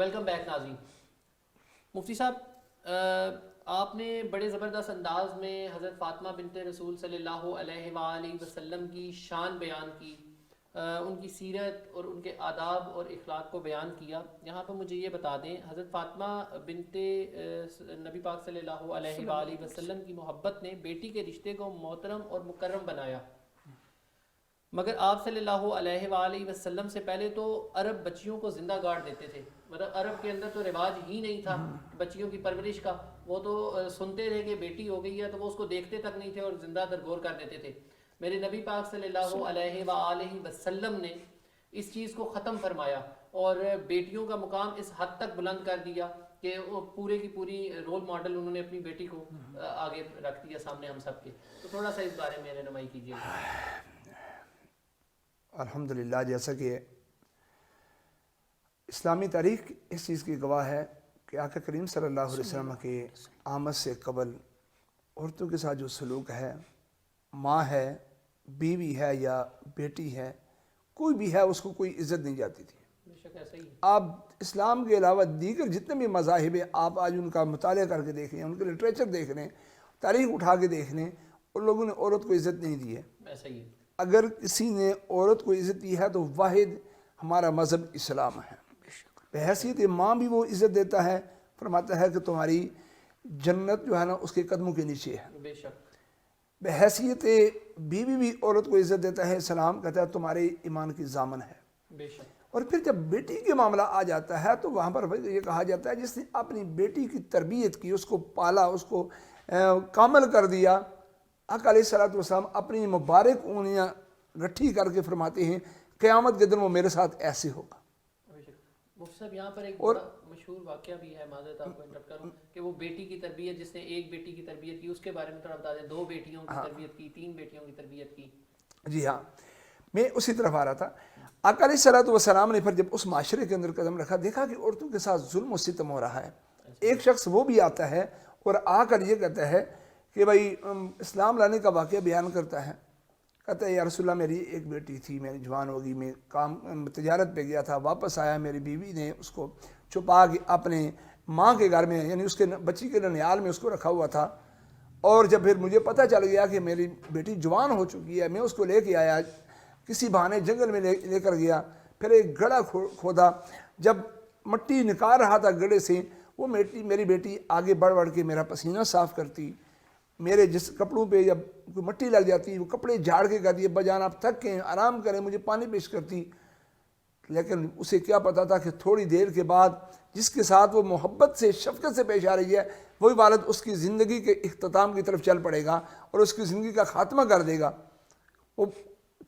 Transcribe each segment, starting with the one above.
Welcome back ناظرین. مفتی صاحب، آپ نے بڑے زبردست انداز میں حضرت فاطمہ بنت رسول صلی اللہ علیہ وآلہ وسلم کی شان بیان کی، ان کی سیرت اور ان کے آداب اور اخلاق کو بیان کیا. یہاں پر مجھے یہ بتا دیں، حضرت فاطمہ بنت نبی پاک صلی اللہ علیہ وآلہ وسلم کی محبت نے بیٹی کے رشتے کو محترم اور مکرم بنایا، مگر آپ صلی اللہ علیہ وآلہ وسلم سے پہلے تو عرب بچیوں کو زندہ گاڑ دیتے تھے. مطلب عرب کے اندر تو رواج ہی نہیں تھا بچیوں کی پرورش کا. وہ تو سنتے رہے کہ بیٹی ہو گئی ہے تو وہ اس کو دیکھتے تک نہیں تھے اور زندہ درگور کر دیتے تھے. میرے نبی پاک صلی اللہ علیہ وآلہ وسلم نے اس چیز کو ختم فرمایا اور بیٹیوں کا مقام اس حد تک بلند کر دیا کہ وہ پورے کی پوری رول ماڈل انہوں نے اپنی بیٹی کو آگے رکھ دیا سامنے ہم سب کے. تو تھوڑا سا اس بارے میں رہنمائی کیجیے. الحمدللہ، جیسا کہ اسلامی تاریخ اس چیز کی گواہ ہے کہ آقا کریم صلی اللہ علیہ وسلم کے آمد سے قبل عورتوں کے ساتھ جو سلوک ہے، ماں ہے، بیوی ہے یا بیٹی ہے، کوئی بھی ہے، اس کو کوئی عزت نہیں جاتی تھی. بے شک ایسا ہی ہے. آپ اسلام کے علاوہ دیگر جتنے بھی مذاہب ہیں، آپ آج ان کا مطالعہ کر کے دیکھ لیں، ان کے لٹریچر دیکھ لیں، تاریخ اٹھا کے دیکھ لیں، ان لوگوں نے عورت کو عزت نہیں دی ہے. ایسا ہی ہے. اگر کسی نے عورت کو عزت دی ہے تو واحد ہمارا مذہب اسلام ہے. بحیثیت ماں بھی وہ عزت دیتا ہے، فرماتا ہے کہ تمہاری جنت جو ہے نا اس کے قدموں کے نیچے ہے. بے شک. بحیثیت بیوی بھی عورت کو عزت دیتا ہے. اسلام کہتا ہے تمہارے ایمان کی ضامن ہے. بے شک. اور پھر جب بیٹی کے معاملہ آ جاتا ہے تو وہاں پر یہ کہا جاتا ہے جس نے اپنی بیٹی کی تربیت کی، اس کو پالا، اس کو کامل کر دیا. آقا علیہ الصلوۃ والسلام اپنی مبارک انگلیاں گٹھی کر کے فرماتے ہیں قیامت کے دن وہ میرے ساتھ ایسے ہوگا. مفتی صاحب یہاں پر ایک بڑا مشہور واقعہ بھی ہے، معذرت آپ کو انٹرپٹ کروں، کہ وہ بیٹی کی تربیت، جس نے ایک بیٹی کی تربیت کی، اس کے بارے میں تھوڑا بتا دیں. 2 بیٹیوں کی تربیت کی، 3 بیٹیوں کی تربیت کی. جی ہاں، میں اسی طرف آ رہا تھا. آقا علیہ الصلوۃ والسلام نے پھر جب اس معاشرے کے اندر قدم رکھا، دیکھا کہ عورتوں کے ساتھ ظلم و ستم ہو رہا ہے. ایک شخص وہ بھی آتا ہے اور آ کر یہ کہتا ہے کہ بھائی اسلام لانے کا واقعہ بیان کرتا ہے. کہتا ہے یا رسول اللہ میری ایک بیٹی تھی، میری جوان ہوگی، میں کام تجارت پہ گیا تھا، واپس آیا، میری بیوی نے اس کو چھپا کے اپنے ماں کے گھر میں، یعنی اس کے بچی کے ننیال میں اس کو رکھا ہوا تھا. اور جب پھر مجھے پتہ چل گیا کہ میری بیٹی جوان ہو چکی ہے، میں اس کو لے کے آیا، کسی بہانے جنگل میں لے کر گیا. پھر ایک گڑھا کھودا، جب مٹی نکال رہا تھا گڑھے سے، وہ میری بیٹی آگے بڑھ کے میرا پسینہ صاف کرتی. میرے جس کپڑوں پہ جب کوئی مٹی لگ جاتی وہ کپڑے جھاڑ کے کہتی ہے بجان آپ تھک کے آرام کریں، مجھے پانی پیش کرتی. لیکن اسے کیا پتا تھا کہ تھوڑی دیر کے بعد جس کے ساتھ وہ محبت سے، شفقت سے پیش آ رہی ہے، وہی والد اس کی زندگی کے اختتام کی طرف چل پڑے گا اور اس کی زندگی کا خاتمہ کر دے گا. وہ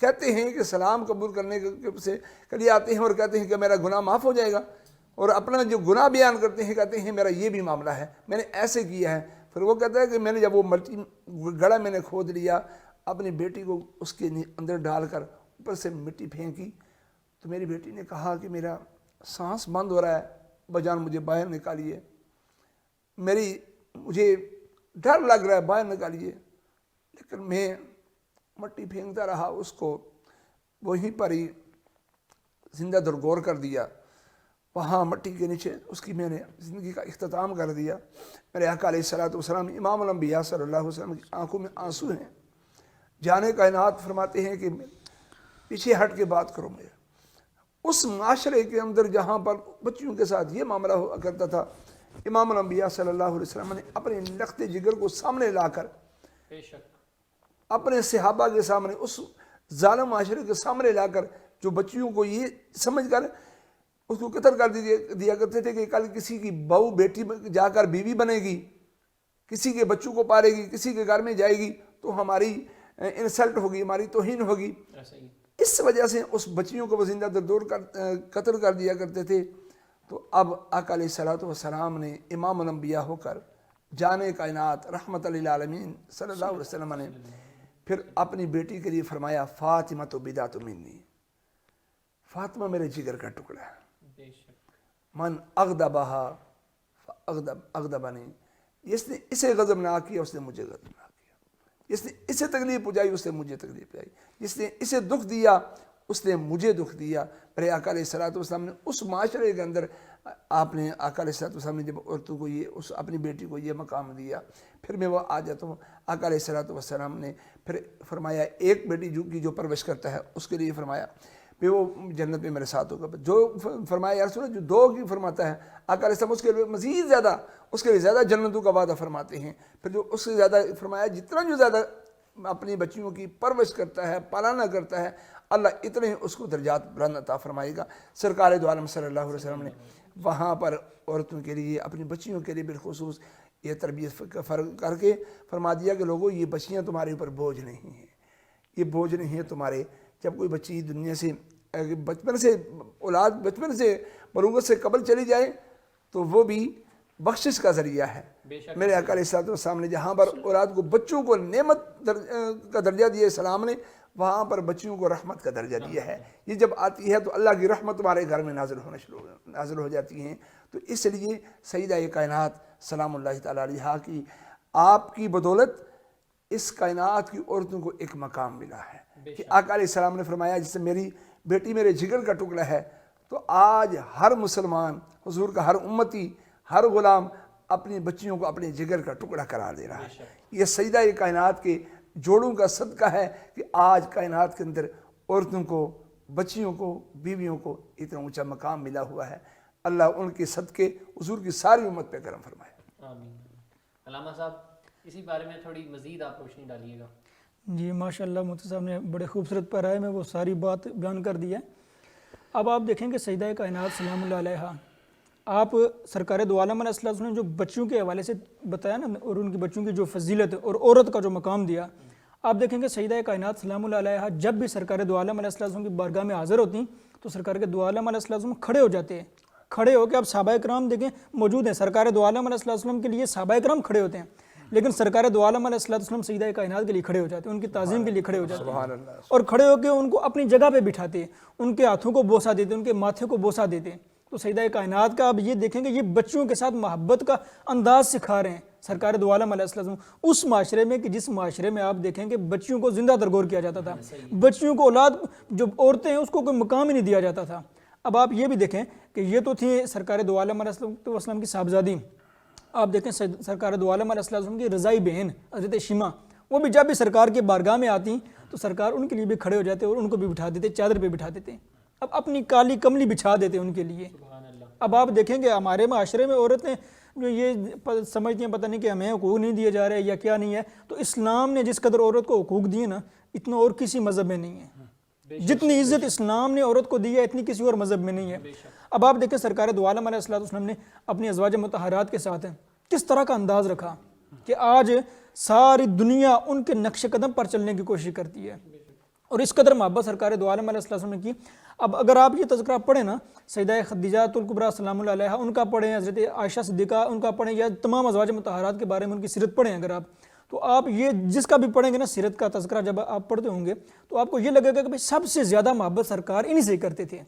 کہتے ہیں کہ سلام قبول کرنے سے کلی آتے ہیں اور کہتے ہیں کہ میرا گناہ معاف ہو جائے گا، اور اپنا جو گناہ بیان کرتے ہیں کہتے ہیں میرا یہ بھی معاملہ ہے، میں نے ایسے کیا ہے. پھر وہ کہتا ہے کہ میں نے جب وہ مٹی گڑھا میں نے کھود لیا، اپنی بیٹی کو اس کے اندر ڈال کر اوپر سے مٹی پھینکی، تو میری بیٹی نے کہا کہ میرا سانس بند ہو رہا ہے، بجان مجھے باہر نکالیے، مجھے ڈر لگ رہا ہے، باہر نکالیے. لیکن میں مٹی پھینکتا رہا، اس کو وہیں پر ہی زندہ درگور کر دیا. وہاں مٹی کے نیچے اس کی میں نے زندگی کا اختتام کر دیا. میرے آقا علیہ الصلوۃ والسلام امام الانبیاء صلی اللہ علیہ وسلم کی آنکھوں میں آنسو ہیں. جانے کائنات فرماتے ہیں کہ پیچھے ہٹ کے بات کرو. میرے اس معاشرے کے اندر جہاں پر بچیوں کے ساتھ یہ معاملہ ہوا کرتا تھا، امام الانبیاء صلی اللہ علیہ وسلم نے اپنے لخت جگر کو سامنے لا کر، اپنے صحابہ کے سامنے، اس ظالم معاشرے کے سامنے لا کر، جو بچیوں کو یہ سمجھ کر اس کو قتل کر دیا کرتے تھے کہ کل کسی کی بہو بیٹی جا کر بیوی بنے گی، کسی کے بچوں کو پالے گی، کسی کے گھر میں جائے گی تو ہماری انسلٹ ہوگی، ہماری توہین ہوگی. اس وجہ سے اس بچیوں کو وہ زندہ دردور قتل کر دیا کرتے تھے. تو اب آقا علیہ الصلوۃ والسلام نے امام الانبیاء ہو کر، جانے کائنات، رحمت للعالمین صلی اللہ علیہ وسلم نے پھر اپنی بیٹی کے لیے فرمایا فاطمہ تو بضعۃ منی، فاطمہ میرے جگر کا ٹکڑا ہے. من اغضبها اغضبنی، جس نے اسے غضب نہ کیا اس نے مجھے غضب نہ کیا، جس نے اسے تکلیف پہنچائی اس نے مجھے تکلیف پہنچائی، جس نے اسے دکھ دیا اس نے مجھے دکھ دیا. میرے آقا علیہ الصلوۃ والسلام نے اس معاشرے کے اندر آپ نے آقا علیہ السلام نے جب عورتوں کو یہ اس اپنی بیٹی کو یہ مقام دیا، پھر میں وہ آ جاتا ہوں، آقا علیہ السلام نے پھر فرمایا ایک بیٹی کی جو پرورش کرتا ہے اس کے لیے فرمایا پھر وہ جنت میں میرے ساتھ ہوگا، جو فرمایا یا رسول اللہ جو 2 کی فرماتا ہے آقا علیہ السلام اس کے لیے مزید زیادہ، اس کے لیے زیادہ جنتوں کا وعدہ فرماتے ہیں۔ پھر جو اس سے زیادہ فرمایا جتنا جو زیادہ اپنی بچیوں کی پرورش کرتا ہے، پالنا کرتا ہے، اللہ اتنے ہی اس کو درجات بلند عطا فرمائے گا۔ سرکار دو عالم صلی اللہ علیہ وسلم نے وہاں پر عورتوں کے لیے، اپنی بچیوں کے لیے بالخصوص یہ تربیت فرق کر کے فرما دیا کہ لوگوں یہ بچیاں تمہارے اوپر بوجھ نہیں ہیں، یہ بوجھ نہیں ہے تمہارے۔ جب کوئی بچی دنیا سے بچپن سے اولاد بچپن سے بلوغت سے قبل چلی جائے تو وہ بھی بخشش کا ذریعہ ہے۔ میرے آقا علیہ السلام نے جہاں پر اولاد کو بچوں کو نعمت کا درجہ دیا اسلام نے، وہاں پر بچیوں کو رحمت کا درجہ دیا ہے۔ یہ جب آتی ہے تو اللہ کی رحمت تمہارے گھر میں نازل ہو جاتی ہیں۔ تو اس لیے سیدہ کائنات سلام اللہ تعالیٰ علیہا کی آپ کی بدولت اس کائنات کی عورتوں کو ایک مقام ملا ہے کہ آقا علیہ السلام نے فرمایا جس سے میری بیٹی میرے جگر کا ٹکڑا ہے، تو آج ہر مسلمان، حضور کا ہر امتی، ہر غلام اپنی بچیوں کو اپنے جگر کا ٹکڑا قرار دے رہا ہے۔ یہ سیدہ کائنات کے جوڑوں کا صدقہ ہے کہ آج کائنات کے اندر عورتوں کو، بچیوں کو، بیویوں کو اتنا اونچا مقام ملا ہوا ہے۔ اللہ ان کے صدقے حضور کی ساری امت پہ کرم فرمائے۔ آمین۔ علامہ صاحب اسی بارے میں تھوڑی مزید آپ روشنی ڈالیے گا۔ جی ماشاءاللہ مفتی صاحب نے بڑے خوبصورت پڑھائے میں وہ ساری بات بیان کر دی ہے۔ اب آپ دیکھیں کہ سیدہ کائنات سلام اللہ علیہا، آپ سرکار دو عالم علیہ السلام نے جو بچیوں کے حوالے سے بتایا نا، اور ان کی بچیوں کی جو فضیلت اور عورت کا جو مقام دیا، آپ دیکھیں کہ سیدہ کائنات سلام اللہ علیہا جب بھی سرکار دو عالم علیہ السلام کی بارگاہ میں حاضر ہوتی تو سرکار کے دو عالم علیہ السلام کھڑے ہو جاتے ہیں۔ کھڑے ہو کے اب صحابہ کرام دیکھیں موجود ہیں، سرکار دو عالم علیہ السلام کے لیے صحابہ کرام کھڑے ہوتے ہیں، لیکن سرکار دو عالم علیہ السلام سیدہ کائنات کے لیے کھڑے ہو جاتے ہیں، ان کی تعظیم کے لیے کھڑے ہو جاتے ہیں، اور کھڑے ہو کے ان کو اپنی جگہ پہ بٹھاتے ہیں، ان کے ہاتھوں کو بوسہ دیتے ہیں، ان کے ماتھے کو بوسہ دیتے ہیں۔ تو سیدہ کائنات کا اب یہ دیکھیں کہ یہ بچوں کے ساتھ محبت کا انداز سکھا رہے ہیں سرکار دو عالم علیہ السلام اس معاشرے میں کہ جس معاشرے میں آپ دیکھیں کہ بچیوں کو زندہ درگور کیا جاتا تھا، بچیوں کو، اولاد جو عورتیں ہیں اس کو کوئی مقام ہی نہیں دیا جاتا تھا۔ اب آپ یہ بھی دیکھیں کہ یہ تو تھی سرکار دو عالم علیہ السلام کی صاحبزادی، آپ دیکھیں سرکار دو عالم علیہ السلام کی رضائی بہن حضرت شیمہ، وہ بھی جب بھی سرکار کے بارگاہ میں آتی تو سرکار ان کے لیے بھی کھڑے ہو جاتے اور ان کو بھی بٹھا دیتے، چادر پہ بٹھا دیتے، اب اپنی کالی کملی بچھا دیتے ان کے لیے۔ اب آپ دیکھیں کہ ہمارے معاشرے میں عورتیں جو یہ سمجھتی ہیں پتہ نہیں کہ ہمیں حقوق نہیں دیے جا رہے یا کیا نہیں ہے، تو اسلام نے جس قدر عورت کو حقوق دیے نا، اتنا اور کسی مذہب میں نہیں ہے۔ جتنی عزت اسلام نے عورت کو دی ہے اتنی کسی اور مذہب میں نہیں ہے۔ اب آپ دیکھیں سرکار دو عالم علیہ السلام نے اپنی ازواج مطہرات کے ساتھ کس طرح کا انداز رکھا کہ آج ساری دنیا ان کے نقش قدم پر چلنے کی کوشش کرتی ہے، اور اس قدر محبت سرکار دو عالم علیہ السلام نے کی۔ اب اگر آپ یہ تذکرہ پڑھیں نا، سیدہ خدیجہ الکبریٰ سلام اللہ علیہا ان کا پڑھیں، حضرت عائشہ صدیقہ ان کا پڑھیں، یا تمام ازواج مطہرات کے بارے میں ان کی سیرت پڑھیں اگر آپ، تو آپ یہ جس کا بھی پڑھیں گے نا سیرت کا تذکرہ جب آپ پڑھتے ہوں گے تو آپ کو یہ لگے گا کہ سب سے زیادہ محبت سرکار انہی سے کرتے تھے۔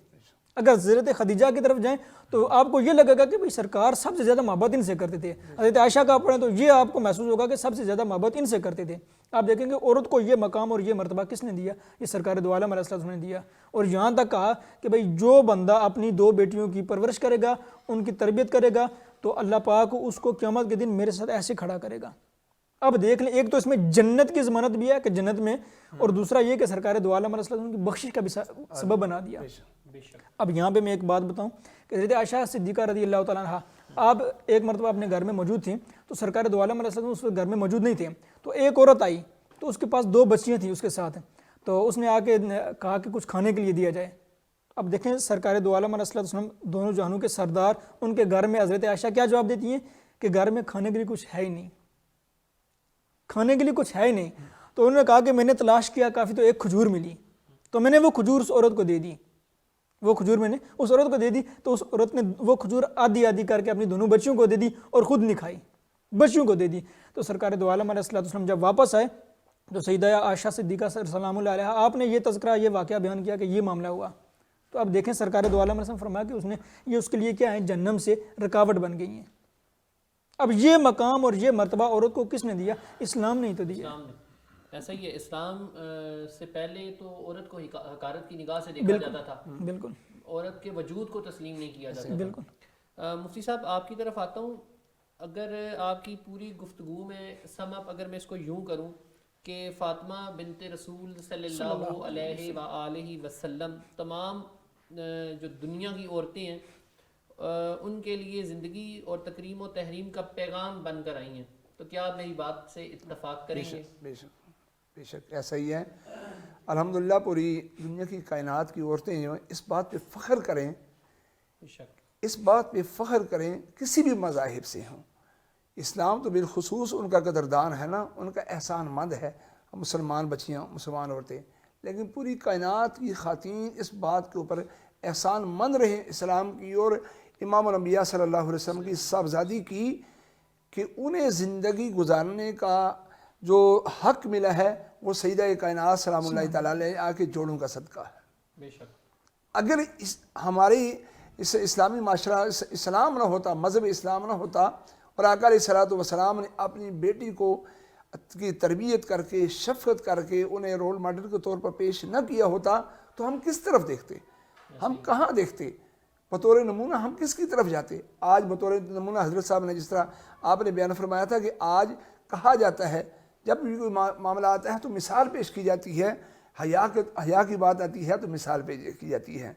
اگر حضرت خدیجہ کی طرف جائیں تو آپ کو یہ لگے گا کہ سرکار سب سے زیادہ محبت ان سے کرتے تھے۔ حضرت عائشہ کا پڑھیں تو یہ آپ کو محسوس ہوگا کہ سب سے زیادہ محبت ان سے کرتے تھے۔ آپ دیکھیں گے عورت کو یہ مقام اور یہ مرتبہ کس نے دیا؟ یہ سرکار دو عالم علیہ السلام نے دیا، اور یہاں تک کہا کہ جو بندہ اپنی 2 بیٹیوں کی پرورش کرے گا، ان کی تربیت کرے گا، تو اللہ پاک اس کو قیامت کے دن میرے ساتھ ایسے کھڑا کرے گا۔ اب دیکھ لیں، ایک تو اس میں جنت کی ضمانت بھی ہے کہ جنت میں، اور دوسرا یہ کہ سرکار دو عالم علیہ السلام کی بخشش کا بھی سبب بنا دیا۔ اب یہاں پہ میں ایک بات بتاؤں کہ حضرت عائشہ صدیقہ رضی اللہ تعالیٰ عنہا، آپ ایک مرتبہ اپنے گھر میں موجود تھیں تو سرکار دو عالم علیہ السلام اس وقت گھر میں موجود نہیں تھے، تو ایک عورت آئی تو اس کے پاس 2 بچیاں تھیں اس کے ساتھ، تو اس نے آ کے کہا کہ کچھ کھانے کے لیے دیا جائے۔ اب دیکھیں سرکار دو عالم علیہ السلام دونوں جہانوں کے سردار، ان کے گھر میں حضرت عائشہ کیا جواب دیتی ہیں کہ گھر میں کھانے کے لیے کچھ ہے ہی نہیں، کھانے کے لیے کچھ ہے ہی نہیں۔ تو انہوں نے کہا کہ میں نے تلاش کیا کافی، تو ایک کھجور ملی، تو میں نے وہ کھجور اس عورت کو دے دی، وہ کھجور میں نے اس عورت کو دے دی، تو اس عورت نے وہ کھجور آدھی آدھی کر کے اپنی دونوں بچیوں کو دے دی اور خود نہیں کھائی، بچیوں کو دے دی۔ تو سرکار دو عالم علیہ السلام جب واپس آئے تو سیدہ عائشہ صدیقہ سلام اللہ علیہا آپ نے یہ تذکرہ، یہ واقعہ بیان کیا کہ یہ معاملہ ہوا۔ تو اب دیکھیں سرکار دو عالم علیہ السلام فرمایا کہ اس نے یہ اس کے لیے کیا ہے، جہنم سے رکاوٹ بن گئی ہیں۔ اب یہ مقام اور یہ مرتبہ عورت کو کس نے دیا؟ اسلام نے ہی تو دیا۔ ایسا ہی ہے، اسلام سے پہلے تو عورت کو حقارت کی نگاہ سے دیکھا جاتا تھا، بالکل، عورت کے وجود کو تسلیم نہیں کیا جاتا۔ بالکل، مفتی صاحب آپ کی طرف آتا ہوں. اگر آپ کی پوری گفتگو میں سم اپ اگر میں اس کو یوں کروں کہ فاطمہ بنت رسول صلی اللہ علیہ وآلہ وسلم تمام جو دنیا کی عورتیں ہیں ان کے لیے زندگی اور تکریم و تحریم کا پیغام بن کر آئی ہیں, تو کیا آپ میری بات سے اتفاق کریں گے؟ بے شک ایسا ہی ہے. الحمدللہ پوری دنیا کی کائنات کی عورتیں جو اس بات پہ فخر کریں, بے شک اس بات پہ فخر کریں کسی بھی مذاہب سے ہوں. اسلام تو بالخصوص ان کا قدردان ہے نا, ان کا احسان مند ہے, مسلمان بچیاں مسلمان عورتیں, لیکن پوری کائنات کی خواتین اس بات کے اوپر احسان مند رہیں اسلام کی اور امام الانبیاء صلی اللہ علیہ وسلم کی صاحبزادی کی کہ انہیں زندگی گزارنے کا جو حق ملا ہے وہ سیدہ کائنات سلام اللہ تعالیٰ علیہ آ کے جوڑوں کا صدقہ ہے. بے شک اگر ہماری اس اسلامی معاشرہ اسلام نہ ہوتا, مذہب اسلام نہ ہوتا اور آقا علیہ الصلوۃ والسلام نے اپنی بیٹی کو کی تربیت کر کے شفقت کر کے انہیں رول ماڈل کے طور پر پیش نہ کیا ہوتا تو ہم کس طرف دیکھتے, ہم کہاں دیکھتے, بطور نمونہ ہم کس کی طرف جاتے؟ آج بطور نمونہ حضرت صاحب نے جس طرح آپ نے بیان فرمایا تھا کہ آج کہا جاتا ہے جب بھی کوئی معاملہ آتا ہے تو مثال پیش کی جاتی ہے, حیا کی بات آتی ہے تو مثال پیش کی جاتی ہے.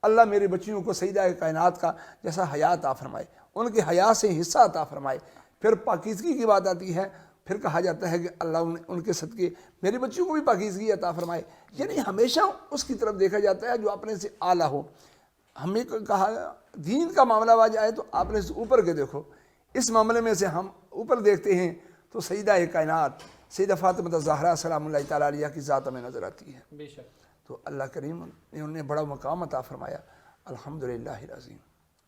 اللہ میرے بچیوں کو سیدہ کائنات کا جیسا حیا عطا فرمائے, ان کے حیا سے حصہ عطا فرمائے. پھر پاکیزگی کی بات آتی ہے, پھر کہا جاتا ہے کہ اللہ ان کے صدقے میری بچیوں کو بھی پاکیزگی عطا فرمائے. یعنی ہمیشہ اس کی طرف دیکھا جاتا ہے جو اپنے سے اعلیٰ ہو. ہمیں کہا دین کا معاملہ آ جائے تو اپنے سے اوپر کے دیکھو. اس معاملے میں سے ہم اوپر دیکھتے ہیں تو سیدہ کائنات سیدہ فاطمہ الزہرا سلام اللہ تعالیٰ علیہ کی ذات ہمیں نظر آتی ہے. بے شک. تو اللہ کریم نے انہیں بڑا مقام عطا فرمایا, الحمدللہ العظیم.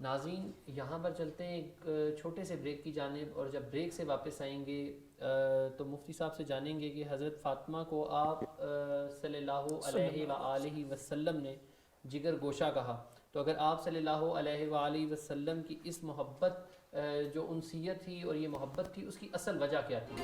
ناظرین یہاں پر چلتے ہیں ایک چھوٹے سے بریک کی جانب, اور جب بریک سے واپس آئیں گے تو مفتی صاحب سے جانیں گے کہ حضرت فاطمہ کو آپ صلی اللہ علیہ وآلہ وسلم نے جگر گوشہ کہا, تو اگر آپ صلی اللہ علیہ وآلہ وسلم کی اس محبت جو انسیت تھی اور یہ محبت تھی اس کی اصل وجہ کیا تھی؟